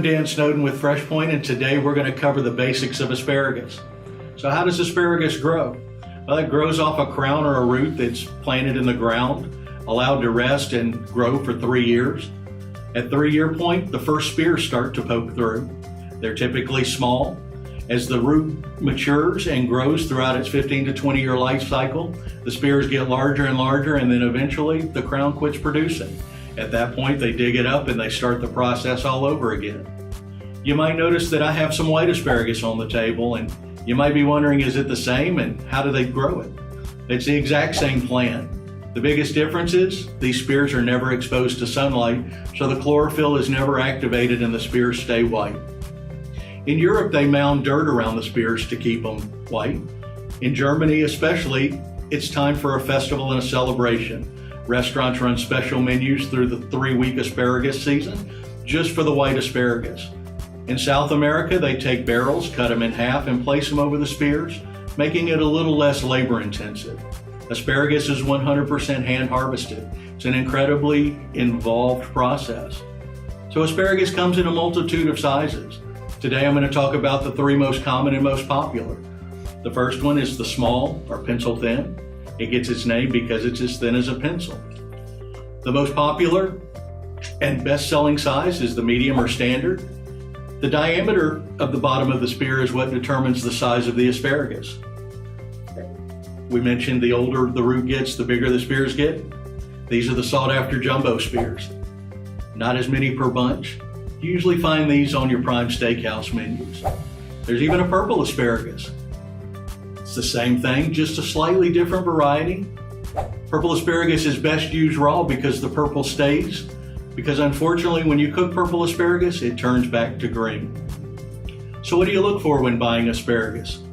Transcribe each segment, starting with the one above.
I'm Dan Snowden with FreshPoint, and today we're going to cover the basics of asparagus. So how does asparagus grow? Well, it grows off a crown or a root that's planted in the ground, allowed to rest and grow for 3 years. At 3-year point, the first spears start to poke through. They're typically small. As the root matures and grows throughout its 15 to 20 year life cycle, the spears get larger and larger, and then eventually the crown quits producing. At that point, they dig it up and they start the process all over again. You might notice that I have some white asparagus on the table, and you might be wondering, is it the same and how do they grow it? It's the exact same plant. The biggest difference is these spears are never exposed to sunlight, so the chlorophyll is never activated and the spears stay white. In Europe, they mound dirt around the spears to keep them white. In Germany especially, it's time for a festival and a celebration. Restaurants run special menus through the 3-week asparagus season just for the white asparagus. In South America, they take barrels, cut them in half, and place them over the spears, making it a little less labor intensive. Asparagus is 100% hand harvested. It's an incredibly involved process. So asparagus comes in a multitude of sizes. Today I'm going to talk about the 3 most common and most popular. The first one is the small or pencil thin. It gets its name because it's as thin as a pencil. The most popular and best-selling size is the medium or standard. The diameter of the bottom of the spear is what determines the size of the asparagus. We mentioned the older the root gets, the bigger the spears get. These are the sought-after jumbo spears. Not as many per bunch. You usually find these on your prime steakhouse menus. There's even a purple asparagus. It's the same thing, just a slightly different variety. Purple asparagus is best used raw because the purple stays, because unfortunately when you cook purple asparagus, it turns back to green. So what do you look for when buying asparagus?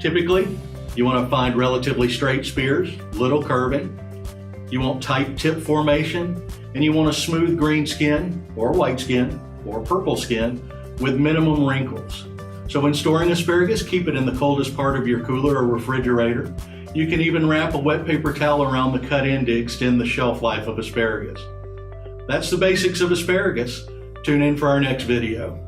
Typically, you want to find relatively straight spears, little curving. You want tight tip formation, and you want a smooth green skin or white skin or purple skin with minimum wrinkles. So when storing asparagus, keep it in the coldest part of your cooler or refrigerator. You can even wrap a wet paper towel around the cut end to extend the shelf life of asparagus. That's the basics of asparagus. Tune in for our next video.